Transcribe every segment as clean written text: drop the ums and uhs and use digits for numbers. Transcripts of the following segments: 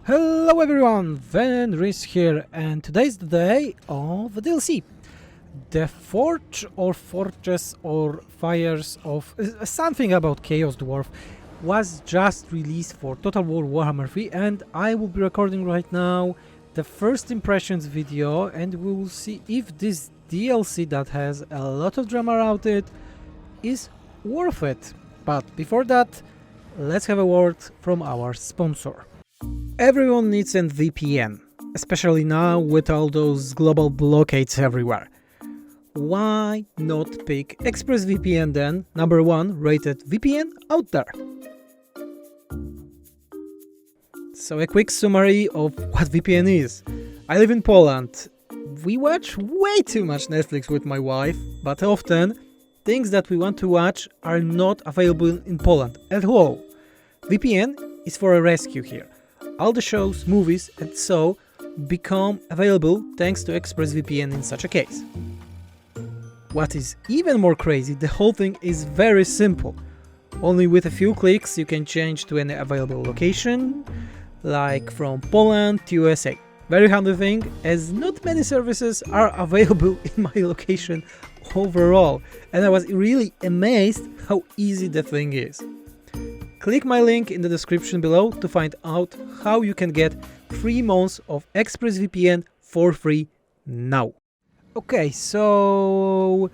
Hello everyone, Venris here, and today's the day of the DLC. The Forge or Fortress or Fires of something about Chaos Dwarf was just released for Total War Warhammer 3, and I will be recording right now the first impressions video, and we will see if this DLC that has a lot of drama around it is worth it. But before that, let's have a word from our sponsor. Everyone needs a VPN, especially now with all those global blockades everywhere. Why not pick Express VPN then, number one rated VPN out there? So a quick summary of what VPN is. I live in Poland. We watch way too much Netflix with my wife, but often things that we want to watch are not available in Poland at all. VPN is for a rescue here. All the shows, movies and so become available thanks to ExpressVPN in such a case. What is even more crazy, the whole thing is very simple. Only with a few clicks you can change to any available location, like from Poland to USA. Very handy thing, as not many services are available in my location overall, and I was really amazed how easy the thing is. Click my link in the description below to find out how you can get 3 months of ExpressVPN for free now. Okay, so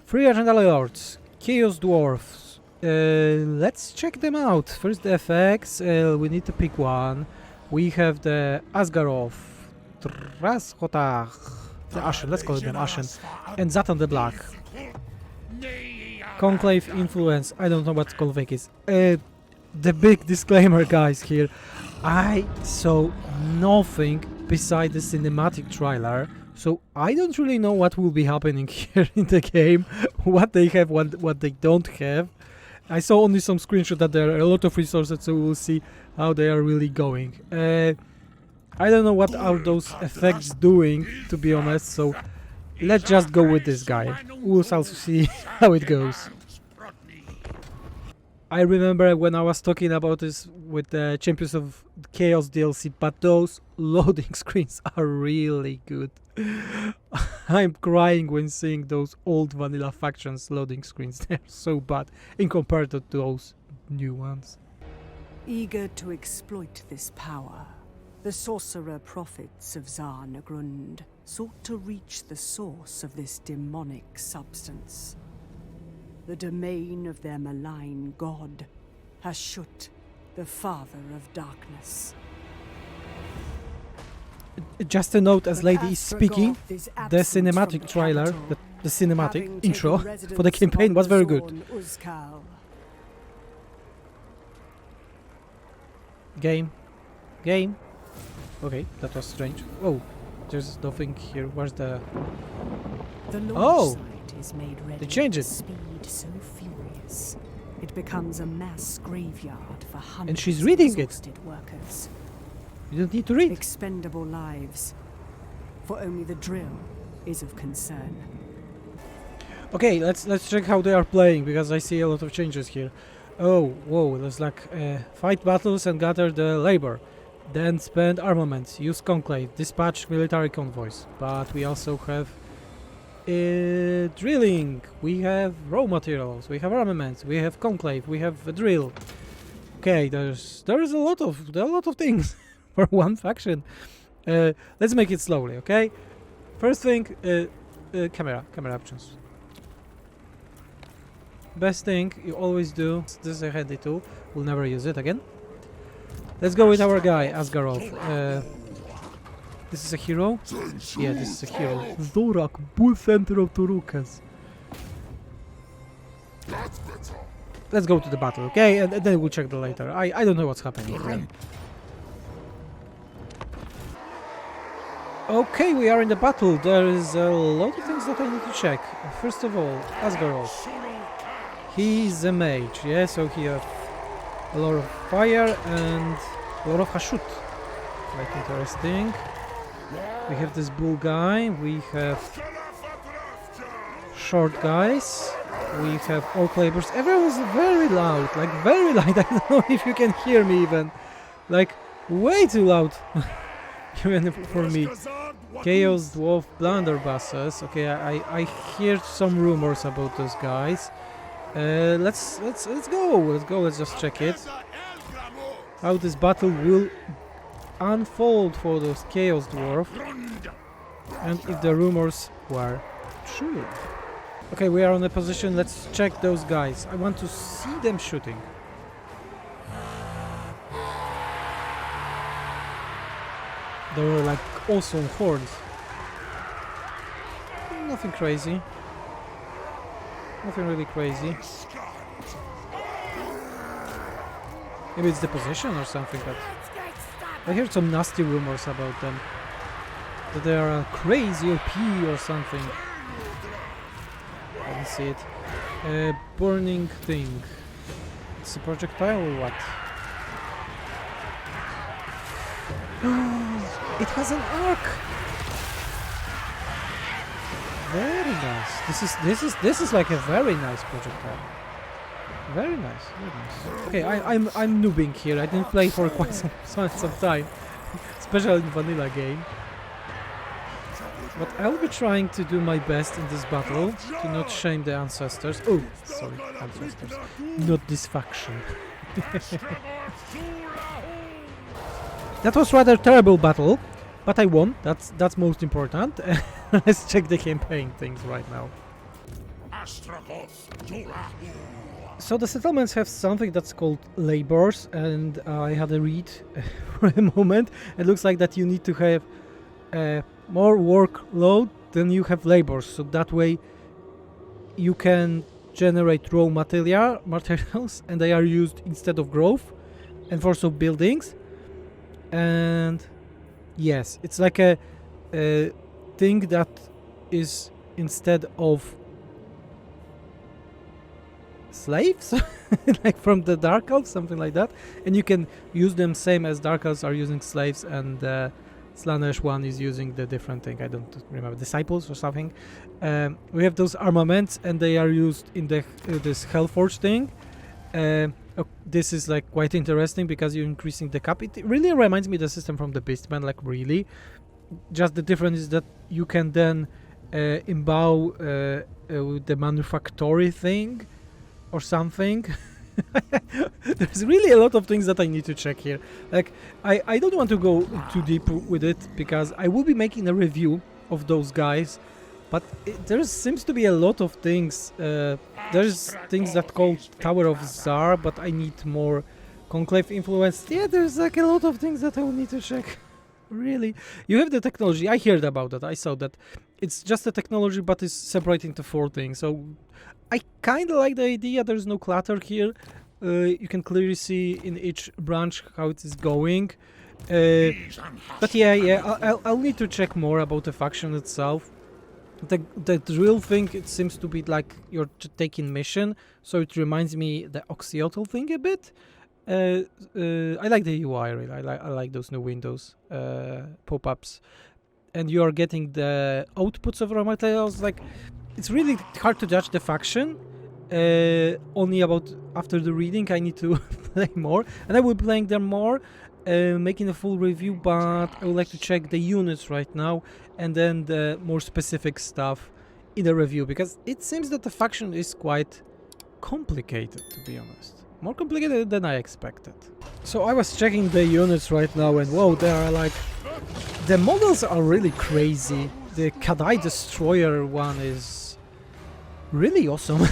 3 agenda lords, Chaos Dwarfs. Let's check them out. First the effects, we need to pick one. We have the Asgarov, Trashotach, the Ashen, let's call them Ashen, and Zatan the Black. Conclave Influence, I don't know what Conclave is. The big disclaimer, guys, here. I saw nothing beside the cinematic trailer, so I don't really know what will be happening here in the game, what they have, what they don't have. I saw only some screenshots that there are a lot of resources, so we'll see how they are really going. I don't know what are those effects doing, to be honest, so let's just go with this guy. We'll also see how it goes. I remember when I was talking about this with the Champions of Chaos DLC, but those loading screens are really good. I'm crying when seeing those old vanilla factions loading screens. They're so bad in comparison to those new ones. Eager to exploit this power, the sorcerer prophets of Zarnagrund sought to reach the source of this demonic substance. The domain of their malign god, Hashut, the father of darkness. Just a note, as Lady is speaking, the cinematic trailer, the cinematic intro for the campaign was very good. Game. Okay, that was strange. Oh, there's nothing here. Where's the... Oh! Is made ready. They changed it. Speed so furious, it becomes a mass graveyard for hundreds And she's reading of it. exhausted workers. You don't need to read. Expendable lives, for only the drill is of concern. Okay, let's check how they are playing, because I see a lot of changes here. Oh, whoa, there's like fight battles and gather the labor. Then spend armaments, use conclave, dispatch military convoys. But we also have drilling, we have raw materials, we have armaments, we have conclave, we have a drill. Okay, there's a lot of things for one faction. Let's make it slowly, okay? First thing, camera options. Best thing you always do. This is a handy tool. We'll never use it again. Let's go with our guy Asgarov. This is a hero? Yeah, this is a hero. Zorak, bull center of Turukas. Let's go to the battle, okay? And then we'll check the later. I don't know what's happening here. Okay, we are in the battle. There is a lot of things that I need to check. First of all, Asgarov. He's a mage, yeah? So he has a lot of fire and a lot of Hashut. Quite interesting. We have this bull guy, we have short guys, we have orc laborers. Everyone is very loud, like very loud. I don't know if you can hear me even. Like, Way too loud. Even for me. Chaos Dwarf blunderbusses. Okay, I hear some rumors about those guys. Let's go. Let's just check it. How this battle will unfold for those Chaos Dwarf. And if the rumors were true. Okay, we are on a position. Let's check those guys. I want to see them shooting. They were like awesome horns. Nothing crazy. Nothing really crazy. Maybe it's the position or something, but I heard some nasty rumors about them. That they are crazy OP or something. I didn't see it. Burning thing. It's a projectile or what? It has an arc. Very nice. This is like a very nice projectile. Very nice. Very nice. Okay, I'm noobing here. I didn't play for quite some time, especially in vanilla game. But I'll be trying to do my best in this battle to not shame the ancestors. Oh, sorry, ancestors. Not this faction. That was rather terrible battle, but I won. That's most important. Let's check the campaign things right now. So the settlements have something that's called labors, and I had a read for a moment. It looks like that you need to have more workload than you have labors, so that way you can generate raw materials, and they are used instead of growth, and for some buildings. And yes, it's like a thing that is instead of slaves, like from the Dark Elves, something like that, and you can use them same as Dark Elves are using slaves, and Slanesh one is using the different thing. I don't remember, disciples or something. We have those armaments, and they are used in the this Hellforge thing. This is like quite interesting because you're increasing the cap. It really reminds me of the system from the Beastman, like really. Just the difference is that you can then imbue with the manufactory thing or something. There's really a lot of things that I need to check here. Like I don't want to go too deep with it because I will be making a review of those guys. But there seems to be a lot of things. There's things that called Tower of Tsar, but I need more Conclave influence. Yeah, there's like a lot of things that I will need to check. Really, you have the technology. I heard about that. I saw that it's just a technology, but it's separated into 4 things. So I kind of like the idea. There's no clutter here. You can clearly see in each branch how it is going. But yeah, I'll need to check more about the faction itself. The drill thing, it seems to be like you're taking mission, so it reminds me the Oxyotl thing a bit. I like the UI really. I like those new windows pop-ups, and you are getting the outputs of raw materials. Like it's really hard to judge the faction. Only about after the reading I need to play more, and I will be playing them more, making a full review, but I would like to check the units right now and then the more specific stuff in the review, because it seems that the faction is quite complicated, to be honest. More complicated than I expected. So I was checking the units right now, and whoa, they are like... The models are really crazy. The Kadai Destroyer one is really awesome.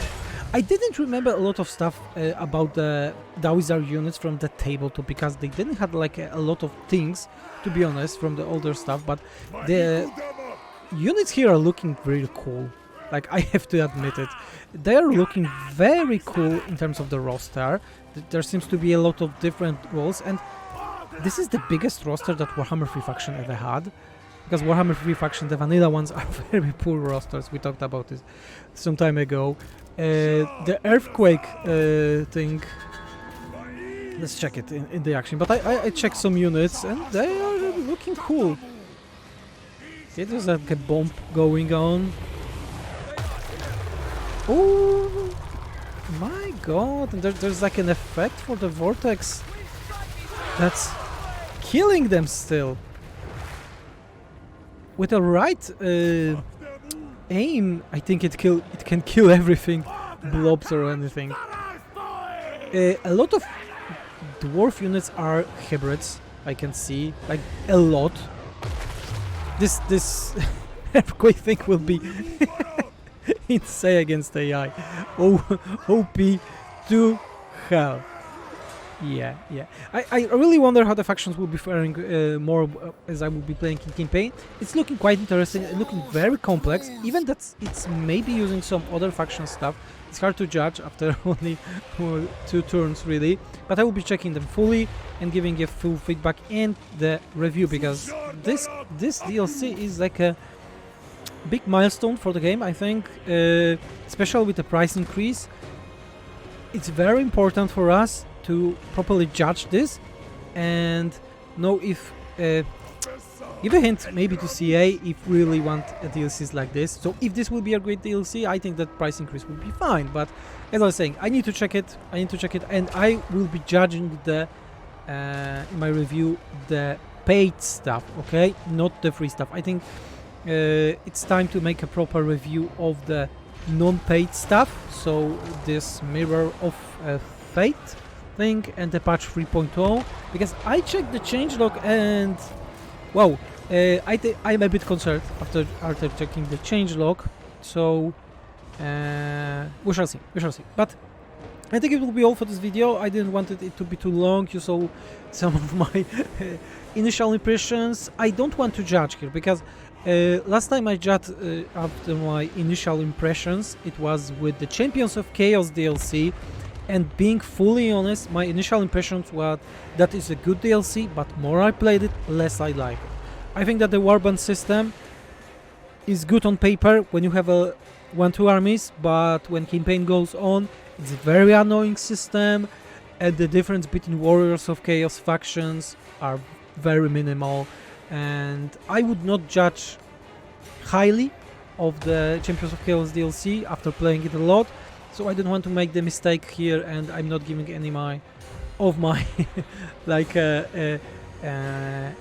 I didn't remember a lot of stuff about the Wizard units from the tabletop, because they didn't have like a lot of things, to be honest, from the older stuff, but the units here are looking really cool. Like, I have to admit it. They are looking very cool in terms of the roster. There seems to be a lot of different roles, and this is the biggest roster that Warhammer 3 Faction ever had. Because Warhammer 3 Faction, the vanilla ones, are very poor rosters. We talked about this some time ago. The Earthquake thing, let's check it in the action. But I checked some units, and they are looking cool. Okay, there's like a bomb going on. Oh my god, and there's like an effect for the vortex that's killing them still. With the right aim, I think it can kill everything, blobs or anything. A lot of dwarf units are hybrids. I can see, like, a lot. This earthquake thing will be insane against AI. OP to hell. Yeah. I really wonder how the factions will be faring more as I will be playing in campaign. It's looking quite interesting and looking very complex. Even that it's maybe using some other faction stuff. It's hard to judge after only 2 turns really. But I will be checking them fully and giving a full feedback and the review, because this DLC is like a big milestone for the game, I think, especially with the price increase. It's very important for us to properly judge this and know if give a hint maybe to CA if really want a DLCs like this. So if this will be a great DLC, I think that price increase will be fine. But as I was saying, I need to check it, and I will be judging the in my review the paid stuff, okay, not the free stuff. I think it's time to make a proper review of the non-paid stuff, so this Mirror of Fate thing and the patch 3.0, because I checked the changelog and wow, I'm a bit concerned after checking the changelog, so we shall see. But I think it will be all for this video. I didn't want it to be too long. You saw some of my initial impressions. I don't want to judge here, because last time I judged after my initial impressions, it was with the Champions of Chaos DLC, and being fully honest, my initial impressions were that is a good DLC, but more I played it, less I like it. I think that the warband system is good on paper when you have a 1-2 armies, but when campaign goes on, it's a very annoying system, and the difference between Warriors of Chaos factions are very minimal, and I would not judge highly of the Champions of Chaos DLC after playing it a lot, so I don't want to make the mistake here, and I'm not giving any of my like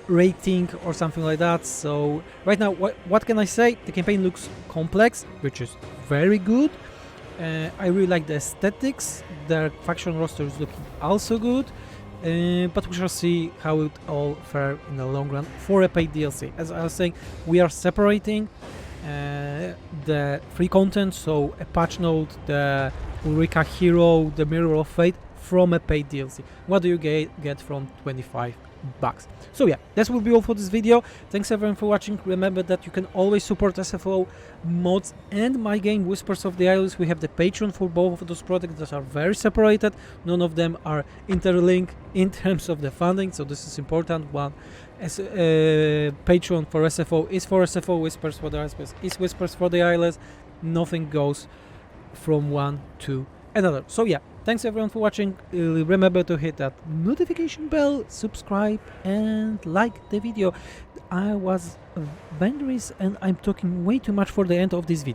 rating or something like that. So right now, what can I say? The campaign looks complex, which is very good. I really like the aesthetics. The faction roster is looking also good, but we shall see how it all fare in the long run for a paid DLC. As I was saying, we are separating the free content, so a patch note, the Ulrika hero, the Mirror of Fate, from a paid DLC. What do you get from $25? So yeah, that will be all for this video. Thanks everyone for watching. Remember that you can always support SFO mods and my game Whispers of the Isles. We have the Patreon for both of those projects that are very separated. None of them are interlinked in terms of the funding, so this is important. One as Patreon for SFO is for SFO, Whispers for the Isles is Whispers for the Isles. Nothing goes from one to another. So yeah, thanks everyone for watching. Remember to hit that notification bell, subscribe and like the video. I was Venris and I'm talking way too much for the end of this video.